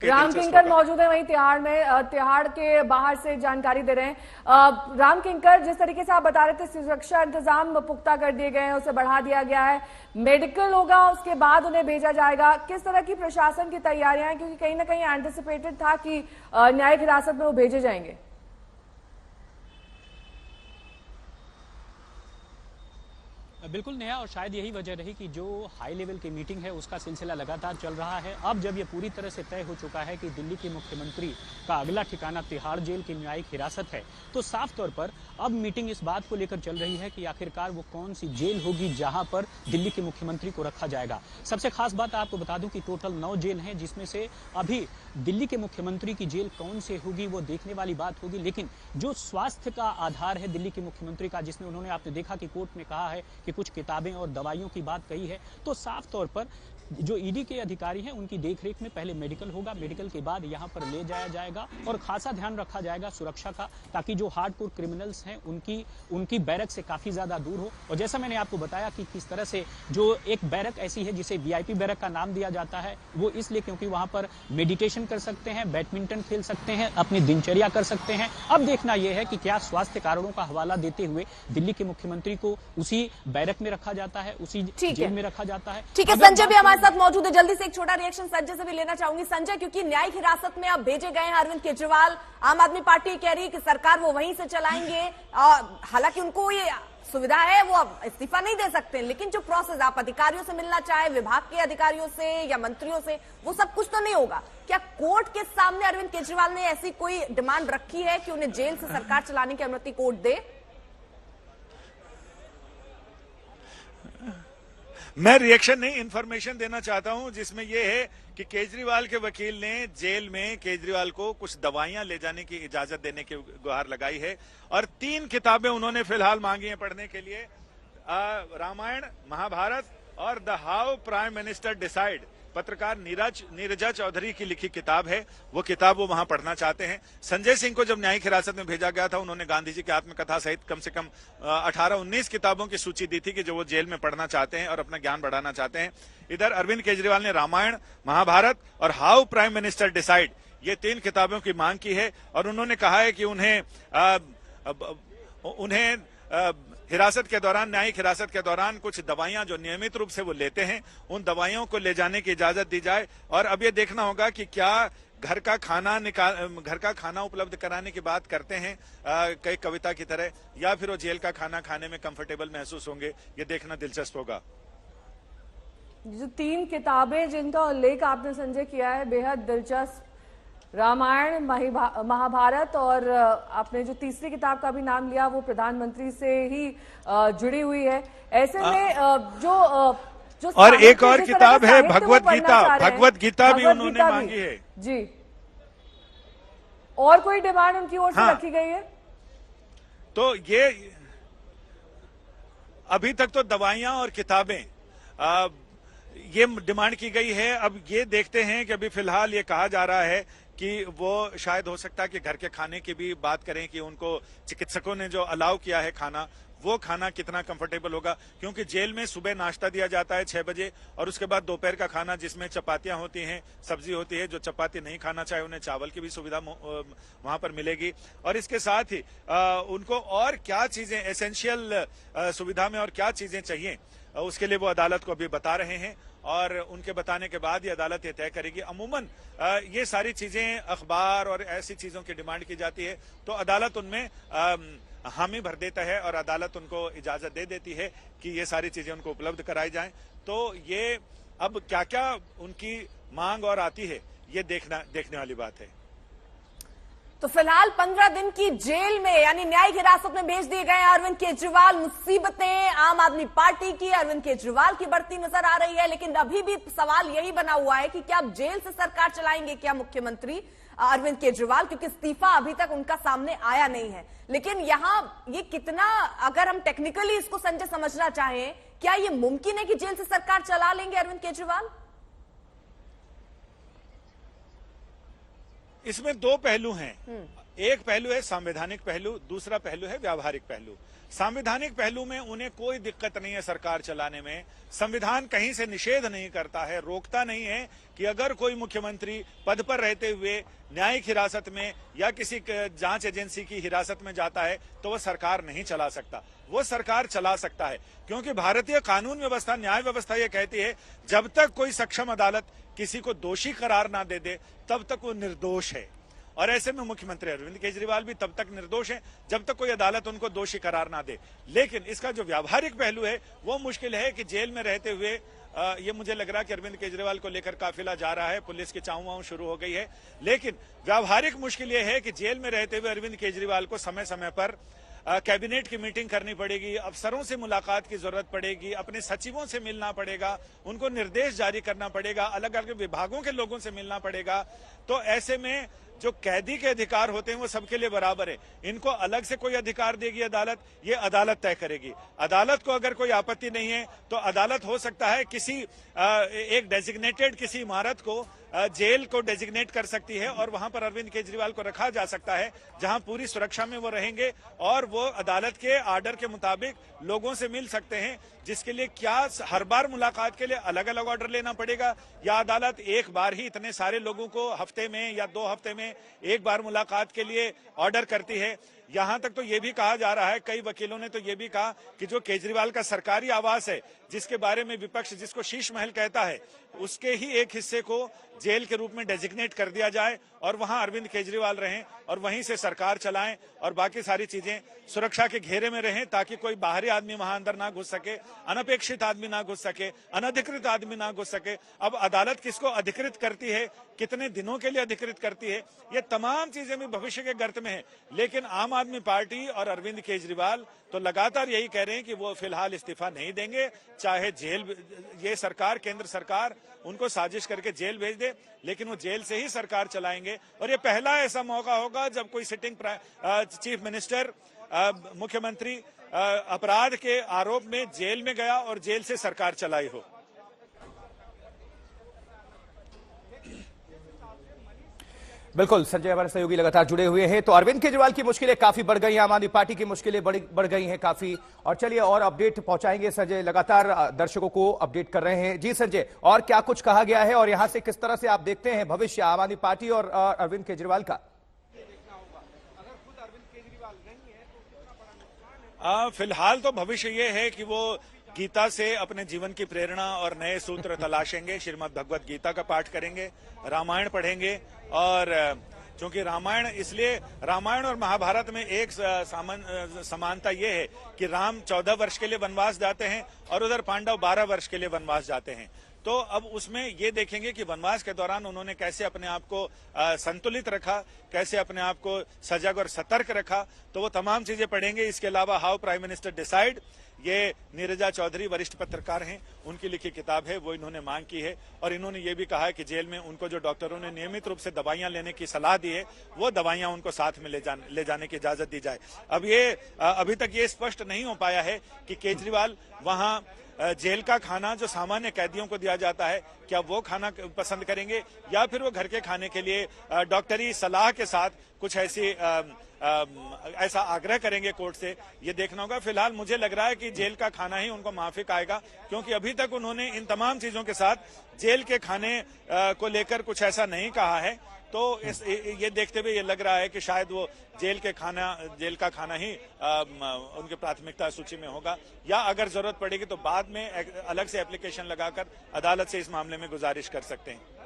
राम किंकर मौजूद है वहीं तिहाड़ में, तिहाड़ के बाहर से जानकारी दे रहे हैं। राम किंकर, जिस तरीके से आप बता रहे थे सुरक्षा इंतजाम पुख्ता कर दिए गए हैं, उसे बढ़ा दिया गया है, मेडिकल होगा उसके बाद उन्हें भेजा जाएगा, किस तरह की प्रशासन की तैयारियां हैं, क्योंकि कहीं ना कहीं एंटिसिपेटेड था कि न्यायिक हिरासत में वो भेजे जाएंगे। बिल्कुल नेहा, और शायद यही वजह रही कि जो हाई लेवल की मीटिंग है उसका सिलसिला लगातार चल रहा है। अब जब ये पूरी तरह से तय हो चुका है कि दिल्ली के मुख्यमंत्री का अगला ठिकाना तिहाड़ जेल की न्यायिक हिरासत है, तो साफ तौर पर अब मीटिंग इस बात को लेकर चल रही है कि आखिरकार वो कौन सी जेल होगी जहां पर दिल्ली के मुख्यमंत्री को रखा जाएगा। सबसे खास बात आपको बता दूं कि टोटल 9 जेल हैं, जिसमें से अभी दिल्ली के मुख्यमंत्री की जेल कौन से होगी वो देखने वाली बात होगी। लेकिन जो स्वास्थ्य का आधार है दिल्ली के मुख्यमंत्री का, जिसमें उन्होंने, आपने देखा कि कोर्ट में कहा है कि कुछ किताबें और दवाइयों की बात कही है, तो साफ तौर पर जो ईडी के अधिकारी हैं उनकी देखरेख में पहले मेडिकल होगा, मेडिकल के बाद यहां पर ले जाया जाएगा और खासा ध्यान रखा जाएगा सुरक्षा का, ताकि जो हार्डकोर क्रिमिनल्स हैं उनकी बैरक से काफी ज्यादा दूर हो। और जैसा मैंने आपको बताया कि किस तरह से जो एक बैरक ऐसी है जिसे वीआईपी बैरक का नाम दिया जाता है, वो इसलिए क्योंकि वहां पर मेडिटेशन कर सकते हैं, बैडमिंटन खेल सकते हैं, अपनी दिनचर्या कर सकते हैं। अब देखना यह है कि क्या स्वास्थ्य कारणों का हवाला देते हुए दिल्ली के मुख्यमंत्री को उसी बैरक में रखा जाता है, उसी जेल में रखा जाता है। ठीक है, संजय भी हमारे साथ मौजूद है। जल्दी से एक छोटा रिएक्शन संजय से भी लेना चाहूंगी। संजय, क्योंकि न्यायिक हिरासत में अब भेजे गए हैं अरविंद केजरीवाल, आम आदमी पार्टी कह रही है कि सरकार वो वहीं से चलाएंगे, हालांकि उनको ये सुविधा है, वो अब इस्तीफा नहीं दे सकते, लेकिन जो प्रोसेस आप अधिकारियों से मिलना चाहे, विभाग के अधिकारियों से या मंत्रियों से, वो सब कुछ तो नहीं होगा। क्या कोर्ट के सामने अरविंद केजरीवाल ने ऐसी कोई डिमांड रखी है कि उन्हें जेल से सरकार चलाने की अनुमति कोर्ट दे? मैं रिएक्शन नहीं, इंफॉर्मेशन देना चाहता हूं, जिसमें यह है कि केजरीवाल के वकील ने जेल में केजरीवाल को कुछ दवाइयां ले जाने की इजाजत देने की गुहार लगाई है और 3 किताबें उन्होंने फिलहाल मांगी हैं पढ़ने के लिए, रामायण, महाभारत और the how prime minister decide. पत्रकार नीरजा चौधरी की लिखी किताब है, वो किताब वो वहां पढ़ना चाहते हैं। संजय सिंह को जब न्यायिक हिरासत में भेजा गया था, उन्होंने गांधी जी की आत्मकथा सहित कम से कम 18-19 किताबों की सूची दी थी कि जो वो जेल में पढ़ना चाहते हैं और अपना ज्ञान बढ़ाना चाहते हैं। इधर अरविंद केजरीवाल ने रामायण, महाभारत और हाउ प्राइम मिनिस्टर डिसाइड, ये 3 किताबों की मांग की है और उन्होंने कहा है कि उन्हें हिरासत के दौरान, न्यायिक हिरासत के दौरान कुछ दवाइयां जो नियमित रूप से वो लेते हैं, उन दवाइयों को ले जाने की इजाजत दी जाए। और अब ये देखना होगा कि क्या घर का खाना उपलब्ध कराने की बात करते हैं कई कविता की तरह, या फिर वो जेल का खाना खाने में कंफर्टेबल महसूस होंगे, ये देखना दिलचस्प होगा। जो 3 किताबें जिनका उल्लेख आपने संजय किया है, बेहद दिलचस्प, रामायण, महाभारत और आपने जो तीसरी किताब का भी नाम लिया वो प्रधानमंत्री से ही जुड़ी हुई है। ऐसे में जो और एक और किताब है भगवत गीता, भगवत गीता भी उन्होंने मांगी है जी। और कोई डिमांड उनकी ओर से रखी गई है? तो ये अभी तक तो दवाइयां और किताबें ये डिमांड की गई है। अब ये देखते हैं कि अभी फिलहाल ये कहा जा रहा है कि वो शायद हो सकता है कि घर के खाने की भी बात करें कि उनको चिकित्सकों ने जो अलाउ किया है खाना, वो खाना कितना कंफर्टेबल होगा, क्योंकि जेल में सुबह नाश्ता दिया जाता है 6 बजे और उसके बाद दोपहर का खाना जिसमें चपातियां होती हैं, सब्जी होती है। जो चपाती नहीं खाना चाहे उन्हें चावल की भी सुविधा वहां पर मिलेगी। और इसके साथ ही उनको और क्या चीजें एसेंशियल सुविधा में और क्या चीजें चाहिए, उसके लिए वो अदालत को अभी बता रहे हैं और उनके बताने के बाद ये अदालत ये तय करेगी। अमूमन ये सारी चीजें अखबार और ऐसी चीजों की डिमांड की जाती है तो अदालत उनमें हामी भर देता है और अदालत उनको इजाजत दे देती है कि ये सारी चीजें उनको उपलब्ध कराई जाएं। तो ये अब क्या क्या उनकी मांग और आती है, ये देखने वाली बात है। तो फिलहाल 15 दिन की जेल में यानी न्यायिक हिरासत में भेज दिए गए अरविंद केजरीवाल। मुसीबतें आम आदमी पार्टी की, अरविंद केजरीवाल की बढ़ती नजर आ रही है, लेकिन अभी भी सवाल यही बना हुआ है कि क्या अब जेल से सरकार चलाएंगे क्या मुख्यमंत्री अरविंद केजरीवाल, क्योंकि इस्तीफा अभी तक उनका सामने आया नहीं है। लेकिन यहां ये कितना, अगर हम टेक्निकली इसको संजय समझना चाहें, क्या ये मुमकिन है कि जेल से सरकार चला लेंगे अरविंद केजरीवाल? इसमें दो पहलू हैं। एक पहलू है संवैधानिक पहलू, दूसरा पहलू है व्यावहारिक पहलू। संवैधानिक पहलू में उन्हें कोई दिक्कत नहीं है सरकार चलाने में। संविधान कहीं से निषेध नहीं करता है, रोकता नहीं है कि अगर कोई मुख्यमंत्री पद पर रहते हुए न्यायिक हिरासत में या किसी जांच एजेंसी की हिरासत में जाता है तो वह सरकार नहीं चला सकता। वो सरकार चला सकता है, क्योंकि भारतीय कानून व्यवस्था, न्याय व्यवस्था ये कहती है जब तक कोई सक्षम अदालत किसी को दोषी करार ना दे दे तब तक वो निर्दोष है। और ऐसे में मुख्यमंत्री अरविंद केजरीवाल भी तब तक निर्दोष हैं जब तक कोई अदालत उनको दोषी करार ना दे। लेकिन इसका जो व्यावहारिक पहलू है वो मुश्किल है कि जेल में रहते हुए ये मुझे लग रहा है कि अरविंद केजरीवाल को लेकर काफिला जा रहा है, पुलिस की चाऊ वाऊ शुरू हो गई है। लेकिन व्यावहारिक मुश्किल ये है कि जेल में रहते हुए अरविंद केजरीवाल को समय समय पर कैबिनेट की मीटिंग करनी पड़ेगी, अफसरों से मुलाकात की जरूरत पड़ेगी, अपने सचिवों से मिलना पड़ेगा, उनको निर्देश जारी करना पड़ेगा, अलग अलग विभागों के लोगों से मिलना पड़ेगा। तो ऐसे में जो कैदी के अधिकार होते हैं वो सबके लिए बराबर है। इनको अलग से कोई अधिकार देगी अदालत, ये अदालत तय करेगी। अदालत को अगर कोई आपत्ति नहीं है तो अदालत हो सकता है किसी एक डेजिग्नेटेड किसी इमारत को जेल को डेजिग्नेट कर सकती है और वहां पर अरविंद केजरीवाल को रखा जा सकता है, जहां पूरी सुरक्षा में वो रहेंगे और वो अदालत के आर्डर के मुताबिक लोगों से मिल सकते हैं। जिसके लिए क्या हर बार मुलाकात के लिए अलग अलग ऑर्डर लेना पड़ेगा, या अदालत एक बार ही इतने सारे लोगों को हफ्ते में या 2 हफ्ते में एक बार मुलाकात के लिए ऑर्डर करती है। यहां तक तो ये भी कहा जा रहा है, कई वकीलों ने तो ये भी कहा कि जो केजरीवाल का सरकारी आवास है, जिसके बारे में विपक्ष जिसको शीश महल कहता है, उसके ही एक हिस्से को जेल के रूप में डेजिग्नेट कर दिया जाए और वहां अरविंद केजरीवाल रहें और वहीं से सरकार चलाएं और बाकी सारी चीजें सुरक्षा के घेरे में रहें, ताकि कोई बाहरी आदमी वहां अंदर ना घुस सके, अनपेक्षित आदमी ना घुस सके, अनधिकृत आदमी ना घुस सके। अब अदालत किसको अधिकृत करती है, कितने दिनों के लिए अधिकृत करती है, ये तमाम चीजें भी भविष्य के गर्त में है। लेकिन आम आदमी पार्टी और अरविंद केजरीवाल तो लगातार यही कह रहे हैं कि वो फिलहाल इस्तीफा नहीं देंगे, चाहे जेल ये सरकार, केंद्र सरकार उनको साजिश करके जेल भेज दे, लेकिन वो जेल से ही सरकार चलाएंगे। और ये पहला ऐसा मौका होगा जब कोई सिटिंग चीफ मिनिस्टर, मुख्यमंत्री अपराध के आरोप में जेल में गया और जेल से सरकार चलाई हो। बिल्कुल संजय, हमारे सहयोगी लगातार जुड़े हुए हैं। तो अरविंद केजरीवाल की मुश्किलें काफी बढ़ गई हैं, आम आदमी पार्टी की मुश्किलें बढ़ गई हैं काफी। और चलिए और अपडेट पहुंचाएंगे, संजय लगातार दर्शकों को अपडेट कर रहे हैं। जी संजय, और क्या कुछ कहा गया है और यहां से किस तरह से आप देखते हैं भविष्य आम आदमी पार्टी और अरविंद केजरीवाल का? फिलहाल तो भविष्य ये है कि वो गीता से अपने जीवन की प्रेरणा और नए सूत्र तलाशेंगे, श्रीमद् भगवत गीता का पाठ करेंगे, रामायण पढ़ेंगे। और क्योंकि रामायण, इसलिए रामायण और महाभारत में एक समानता ये है कि राम 14 वर्ष के लिए वनवास जाते हैं और उधर पांडव 12 वर्ष के लिए वनवास जाते हैं। तो अब उसमें ये देखेंगे कि वनवास के दौरान उन्होंने कैसे अपने आप को संतुलित रखा, कैसे अपने आप को सजग और सतर्क रखा, तो वो तमाम चीजें पढ़ेंगे। इसके अलावा हाउ प्राइम मिनिस्टर डिसाइड, ये नीरजा चौधरी वरिष्ठ पत्रकार हैं, उनकी लिखी किताब है, वो इन्होंने मांग की है। और इन्होंने ये भी कहा है कि जेल में उनको जो डॉक्टरों ने नियमित रूप से दवाइयां लेने की सलाह दी है, वो दवाइयां उनको साथ में ले जाने की इजाजत दी जाए। अब ये अभी तक ये स्पष्ट नहीं हो पाया है कि केजरीवाल वहां जेल का खाना जो सामान्य कैदियों को दिया जाता है, क्या वो खाना पसंद करेंगे या फिर वो घर के खाने के लिए डॉक्टरी सलाह के साथ कुछ ऐसा आग्रह करेंगे कोर्ट से, ये देखना होगा। फिलहाल मुझे लग रहा है कि जेल का खाना ही उनको माफिक आएगा, क्योंकि अभी तक उन्होंने इन तमाम चीजों के साथ जेल के खाने को लेकर कुछ ऐसा नहीं कहा है। तो ये देखते हुए ये लग रहा है कि शायद वो जेल का खाना ही उनकी प्राथमिकता सूची में होगा, या अगर जरूरत पड़ेगी तो बाद में अलग से एप्लीकेशन लगाकर अदालत से इस मामले में गुजारिश कर सकते हैं।